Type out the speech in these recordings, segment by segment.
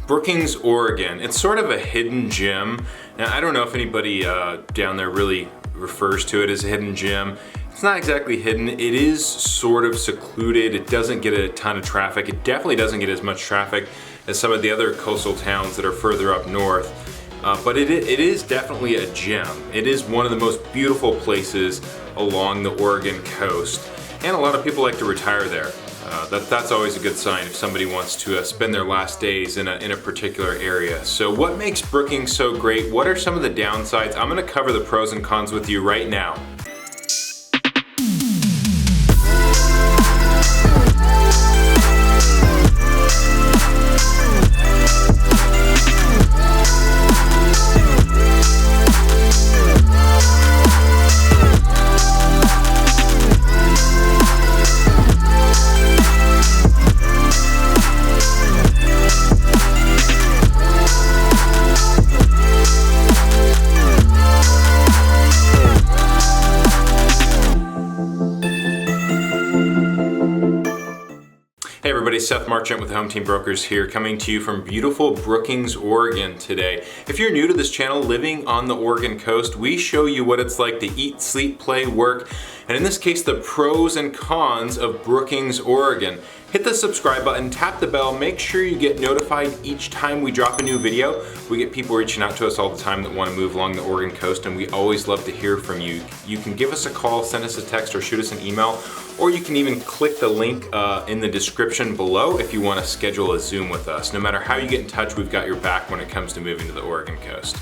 Brookings, Oregon. It's sort of a hidden gem. Now, I don't know if anybody down there really refers to it as a hidden gem. It's not exactly hidden. It is sort of secluded. It doesn't get a ton of traffic. It definitely doesn't get as much traffic as some of the other coastal towns that are further up north. But it is definitely a gem. It is one of the most beautiful places along the Oregon coast. And a lot of people like to retire there. That's always a good sign if somebody wants to spend their last days in a particular area. So what makes Brookings so great? What are some of the downsides? I'm gonna cover the pros and cons with you right now. Hey everybody, Seth Marchant with Home Team Brokers here, coming to you from beautiful Brookings, Oregon today. If you're new to this channel, living on the Oregon coast, we show you what it's like to eat, sleep, play, work, and in this case, the pros and cons of Brookings, Oregon. Hit the subscribe button, tap the bell, make sure you get notified each time we drop a new video. We get people reaching out to us all the time that want to move along the Oregon coast, and we always love to hear from you. You can give us a call, send us a text, or shoot us an email, or you can even click the link in the description below if you want to schedule a Zoom with us. No matter how you get in touch, we've got your back when it comes to moving to the Oregon coast.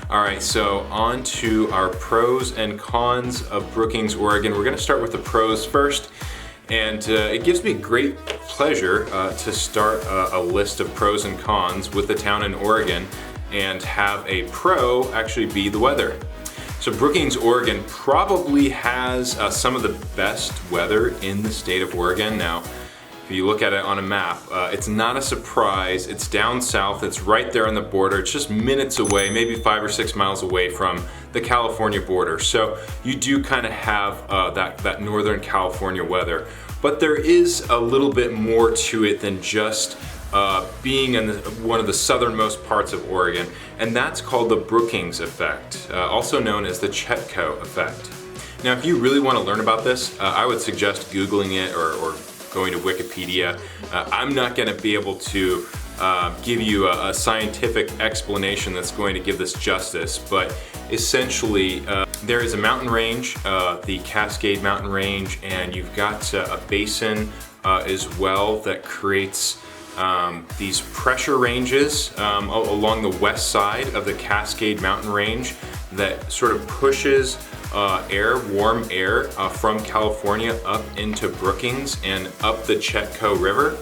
All right, so on to our pros and cons of Brookings, Oregon. We're going to start with the pros first. And it gives me great pleasure to start a list of pros and cons with the town in Oregon and have a pro actually be the weather. So Brookings, Oregon probably has some of the best weather in the state of Oregon. Now, if you look at it on a map, it's not a surprise. It's down south, it's right there on the border. It's just minutes away, maybe 5 or 6 miles away from the California border. So you do kind of have that Northern California weather. But there is a little bit more to it than just being in one of the southernmost parts of Oregon, and that's called the Brookings effect, also known as the Chetco effect. Now, if you really want to learn about this, I would suggest Googling it or going to Wikipedia. I'm not going to be able to give you a scientific explanation that's going to give this justice, but essentially there is a mountain range, the Cascade Mountain Range, and you've got a basin as well that creates these pressure ranges along the west side of the Cascade Mountain Range that sort of pushes warm air from California up into Brookings and up the Chetco River.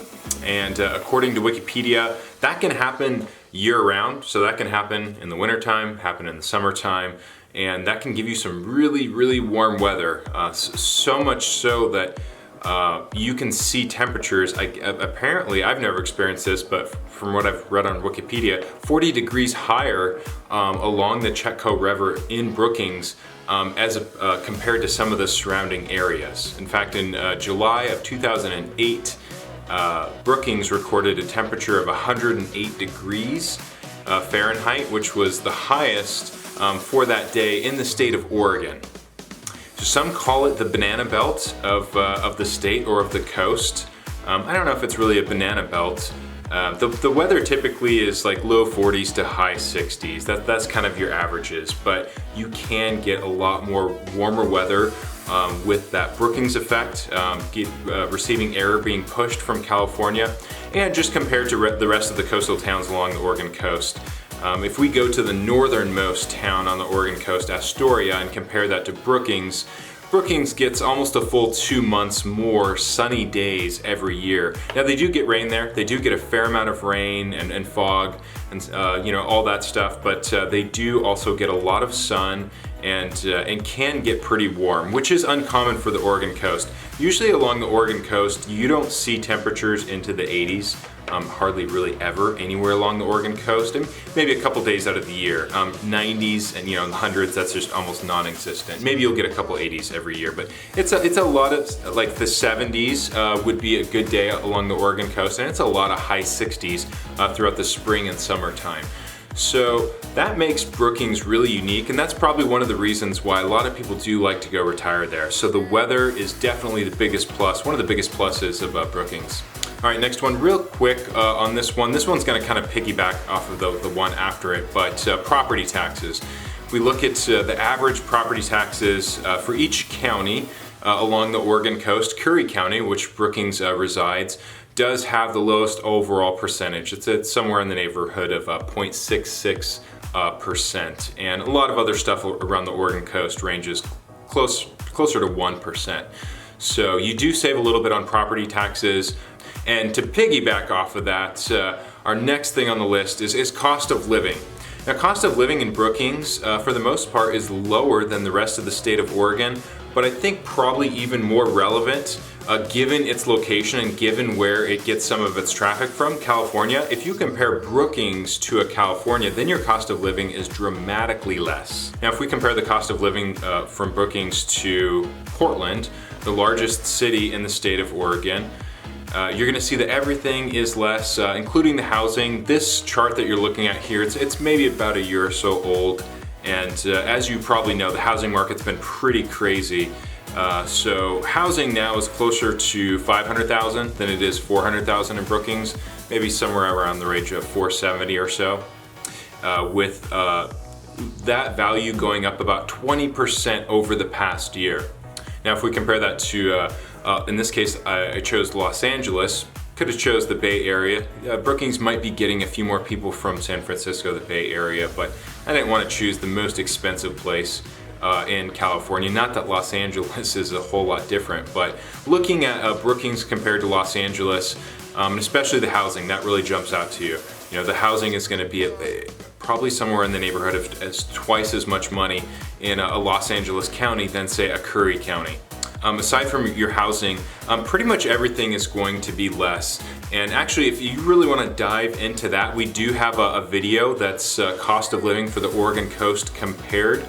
And according to Wikipedia, that can happen year-round. So that can happen in the wintertime, happen in the summertime, and that can give you some really, really warm weather. So much so that you can see temperatures, apparently, I've never experienced this, but from what I've read on Wikipedia, 40 degrees higher along the Chetco River in Brookings compared to some of the surrounding areas. In fact, in July of 2008, Brookings recorded a temperature of 108 degrees Fahrenheit, which was the highest for that day in the state of Oregon. So some call it the banana belt of the state or of the coast. I don't know if it's really a banana belt. The weather typically is like low 40s to high 60s. That's kind of your averages, but you can get a lot more warmer weather with that Brookings effect, receiving air being pushed from California, and just compared to the rest of the coastal towns along the Oregon coast. If we go to the northernmost town on the Oregon coast, Astoria, and compare that to Brookings, Brookings gets almost a full 2 months more sunny days every year. Now they do get rain there. They do get a fair amount of rain and fog and all that stuff, but they do also get a lot of sun and can get pretty warm, which is uncommon for the Oregon coast. Usually along the Oregon coast, you don't see temperatures into the 80s hardly really ever anywhere along the Oregon coast, and maybe a couple days out of the year. 90s and the hundreds, that's just almost non-existent. Maybe you'll get a couple 80s every year, but it's a lot of, like the 70s would be a good day along the Oregon coast, and it's a lot of high 60s throughout the spring and summertime. So that makes Brookings really unique, and that's probably one of the reasons why a lot of people do like to go retire there. So the weather is definitely the biggest plus, one of the biggest pluses of Brookings. All right, next one, real quick on this one. This one's gonna kind of piggyback off of the one after it, but property taxes. We look at the average property taxes for each county along the Oregon coast. Curry County, which Brookings resides, does have the lowest overall percentage. It's somewhere in the neighborhood of 0.66%, and a lot of other stuff around the Oregon coast ranges closer to 1%. So you do save a little bit on property taxes. And to piggyback off of that, our next thing on the list is cost of living. Now, cost of living in Brookings, for the most part, is lower than the rest of the state of Oregon, but I think probably even more relevant given its location and given where it gets some of its traffic from, California. If you compare Brookings to a California, then your cost of living is dramatically less. Now, if we compare the cost of living from Brookings to Portland, the largest city in the state of Oregon, you're gonna see that everything is less, including the housing. This chart that you're looking at here, it's maybe about a year or so old, and as you probably know, the housing market's been pretty crazy. So housing now is closer to 500,000 than it is 400,000 in Brookings, maybe somewhere around the range of 470 or so, with that value going up about 20% over the past year. Now, if we compare that to, in this case, I chose Los Angeles, could have chose the Bay Area. Brookings might be getting a few more people from San Francisco, the Bay Area, but I didn't want to choose the most expensive place in California. Not that Los Angeles is a whole lot different, but looking at Brookings compared to Los Angeles, and especially the housing, that really jumps out to you. The housing is going to be probably somewhere in the neighborhood of twice as much money in a Los Angeles County than, say, a Curry County. Aside from your housing, pretty much everything is going to be less. And actually, if you really want to dive into that, we do have a video that's cost of living for the Oregon coast compared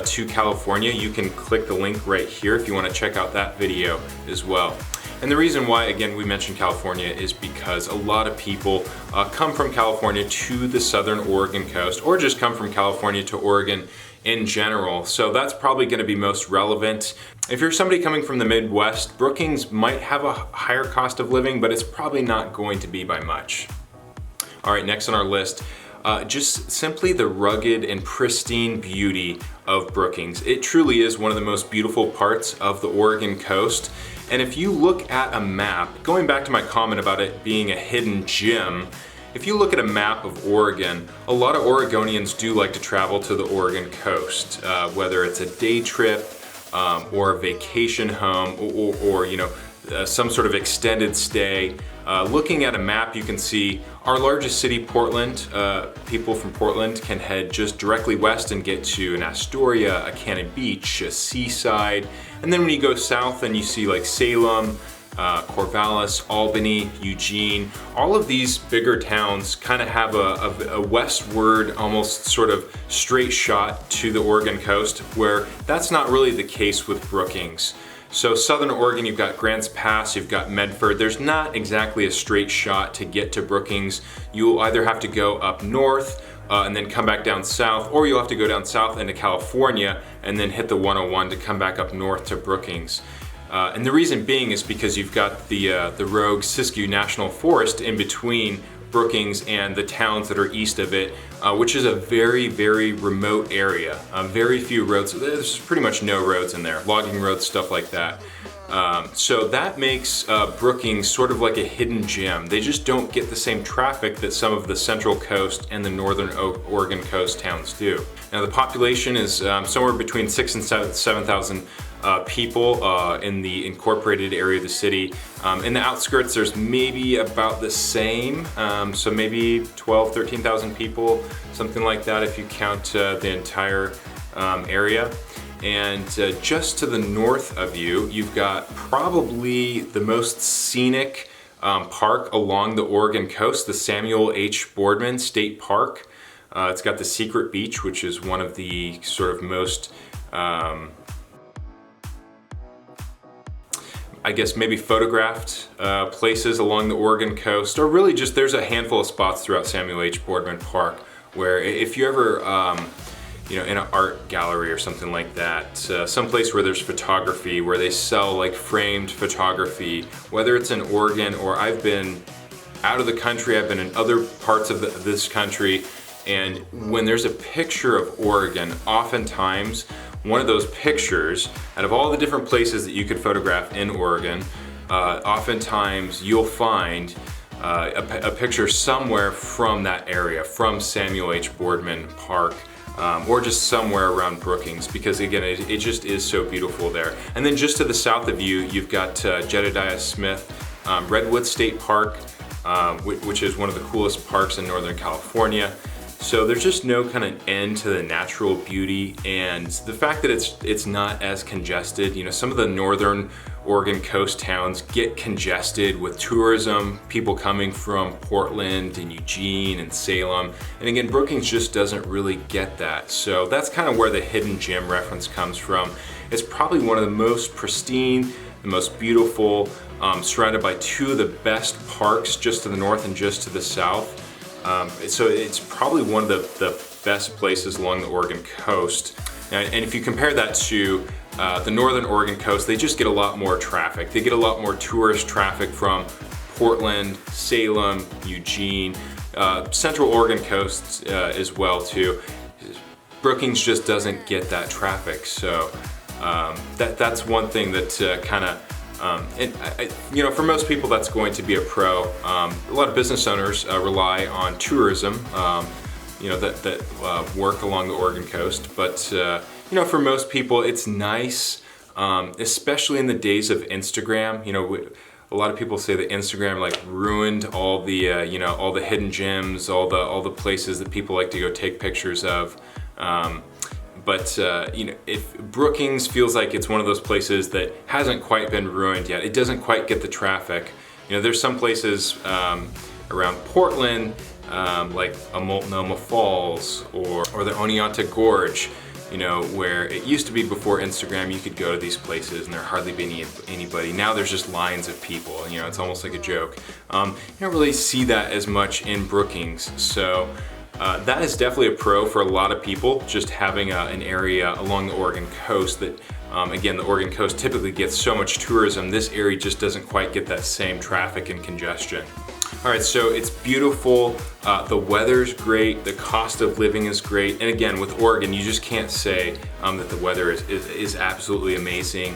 to California. You can click the link right here if you want to check out that video as well. And the reason why, again, we mentioned California is because a lot of people come from California to the southern Oregon coast, or just come from California to Oregon in general. So that's probably going to be most relevant. If you're somebody coming from the Midwest, Brookings might have a higher cost of living, but it's probably not going to be by much. All right, next on our list, just simply the rugged and pristine beauty of Brookings. It truly is one of the most beautiful parts of the Oregon coast. And if you look at a map, going back to my comment about it being a hidden gem, if you look at a map of Oregon, a lot of Oregonians do like to travel to the Oregon coast, whether it's a day trip or a vacation home or some sort of extended stay. Looking at a map, you can see our largest city, Portland. People from Portland can head just directly west and get to an Astoria, a Cannon Beach, a Seaside. And then when you go south, then you see like Salem, Corvallis, Albany, Eugene. All of these bigger towns kind of have a westward, almost sort of straight shot to the Oregon coast, where that's not really the case with Brookings. So southern Oregon, you've got Grants Pass, you've got Medford. There's not exactly a straight shot to get to Brookings. You'll either have to go up north and then come back down south, or you'll have to go down south into California and then hit the 101 to come back up north to Brookings. And the reason being is because you've got the rogue Siskiyou National Forest in between Brookings and the towns that are east of it, which is a very, very remote area. Very few roads, there's pretty much no roads in there, logging roads, stuff like that. So that makes Brookings sort of like a hidden gem. They just don't get the same traffic that some of the Central Coast and the Northern Oregon coast towns do. Now the population is somewhere between 6,000 and 7,000 people in the incorporated area of the city. In the outskirts, there's maybe about the same, so maybe 12,000, 13,000 people, something like that if you count the entire area. And just to the north of you, you've got probably the most scenic park along the Oregon coast, the Samuel H. Boardman State Park. It's got the Secret Beach, which is one of the sort of most, I guess maybe photographed places along the Oregon coast, or really just there's a handful of spots throughout Samuel H. Boardman Park where if you ever, in an art gallery or something like that, someplace where there's photography, where they sell like framed photography, whether it's in Oregon or I've been out of the country, I've been in other parts of this country, and when there's a picture of Oregon, oftentimes one of those pictures, out of all the different places that you could photograph in Oregon, oftentimes you'll find a picture somewhere from that area, from Samuel H. Boardman Park, or just somewhere around Brookings, because again, it just is so beautiful there. And then just to the south of you, you've got Jedediah Smith Redwood State Park, which is one of the coolest parks in Northern California. So there's just no kind of end to the natural beauty, and the fact that it's not as congested. Some of the northern Oregon coast towns get congested with tourism, people coming from Portland and Eugene and Salem. And again, Brookings just doesn't really get that. So that's kind of where the hidden gem reference comes from. It's probably one of the most pristine, the most beautiful, surrounded by two of the best parks just to the north and just to the south. So it's probably one of the best places along the Oregon coast. And if you compare that to the northern Oregon coast, they just get a lot more traffic. They get a lot more tourist traffic from Portland, Salem, Eugene, central Oregon coast as well too. Brookings just doesn't get that traffic. So that's one thing that kind of, for most people, that's going to be a pro. A lot of business owners rely on tourism, that work along the Oregon coast. But, for most people, it's nice, especially in the days of Instagram. A lot of people say that Instagram ruined all the, all the hidden gems, all the places that people like to go take pictures of. But if Brookings feels like it's one of those places that hasn't quite been ruined yet, it doesn't quite get the traffic. There's some places around Portland, like Multnomah Falls or the Oneonta Gorge, where it used to be before Instagram, you could go to these places and there hardly be anybody. Now there's just lines of people, it's almost like a joke. You don't really see that as much in Brookings. So that is definitely a pro for a lot of people, just having an area along the Oregon coast that, again, the Oregon coast typically gets so much tourism. This area just doesn't quite get that same traffic and congestion. All right, so it's beautiful. The weather's great. The cost of living is great. And again, with Oregon, you just can't say that the weather is absolutely amazing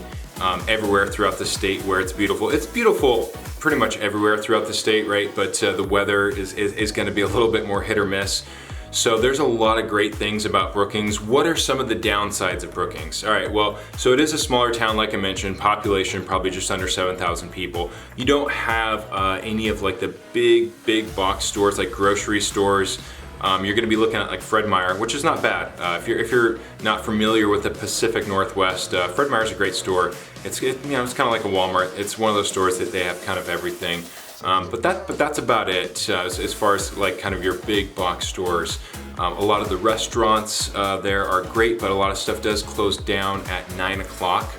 everywhere throughout the state where it's beautiful. It's beautiful pretty much everywhere throughout the state, right? But the weather is going to be a little bit more hit or miss. So there's a lot of great things about Brookings. What are some of the downsides of Brookings? All right, well, so it is a smaller town, like I mentioned, population probably just under 7,000 people. You don't have any of the big box stores like grocery stores. You're going to be looking at Fred Meyer, which is not bad. If you're not familiar with the Pacific Northwest, Fred Meyer's a great store. It's kind of like a Walmart. It's one of those stores that they have kind of everything. But that's about it as far as kind of your big box stores. A lot of the restaurants there are great, but a lot of stuff does close down at 9 o'clock.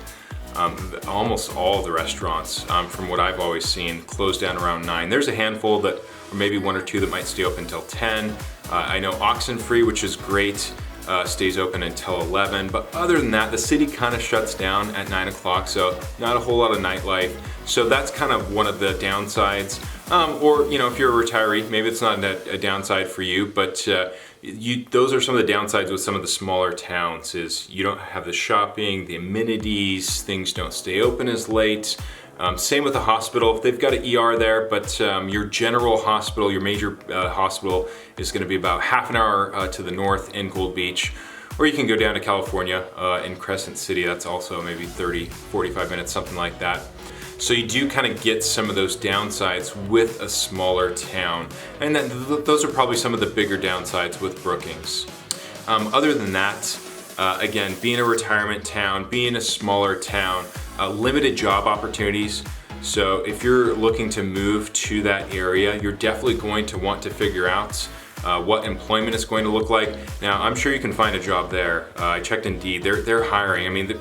Almost all the restaurants, from what I've always seen, close down around 9. There's a handful that, or maybe one or two that might stay open until 10. I know Oxenfree, which is great, stays open until 11. But other than that, the city kind of shuts down at 9 o'clock, so not a whole lot of nightlife. So that's kind of one of the downsides. Or if you're a retiree, maybe it's not a downside for you, but those are some of the downsides with some of the smaller towns. Is you don't have the shopping, the amenities, things don't stay open as late. Same with the hospital. They've got an ER there, but your general hospital, your major hospital, is going to be about half an hour to the north in Gold Beach. Or you can go down to California in Crescent City. That's also maybe 30, 45 minutes, something like that. So you do kind of get some of those downsides with a smaller town. And then those are probably some of the bigger downsides with Brookings. Other than that, again, being a retirement town, being a smaller town, limited job opportunities. So if you're looking to move to that area, you're definitely going to want to figure out what employment is going to look like. Now, I'm sure you can find a job there. I checked Indeed, they're hiring. I mean,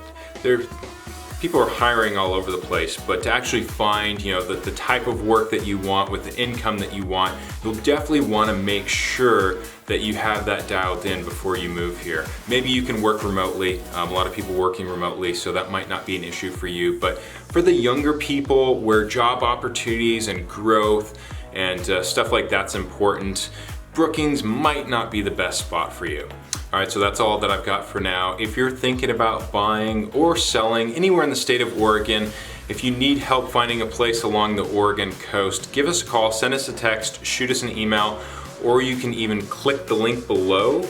people are hiring all over the place, but to actually find, the type of work that you want with the income that you want, you'll definitely want to make sure that you have that dialed in before you move here. Maybe you can work remotely. A lot of people working remotely, so that might not be an issue for you. But for the younger people, where job opportunities and growth and stuff like that's important, Brookings might not be the best spot for you. All right, so that's all that I've got for now. If you're thinking about buying or selling anywhere in the state of Oregon, if you need help finding a place along the Oregon coast, give us a call, send us a text, shoot us an email, or you can even click the link below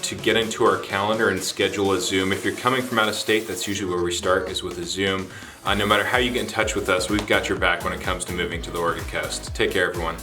to get into our calendar and schedule a Zoom. If you're coming from out of state, that's usually where we start, is with a Zoom. No matter how you get in touch with us, we've got your back when it comes to moving to the Oregon coast. Take care, everyone.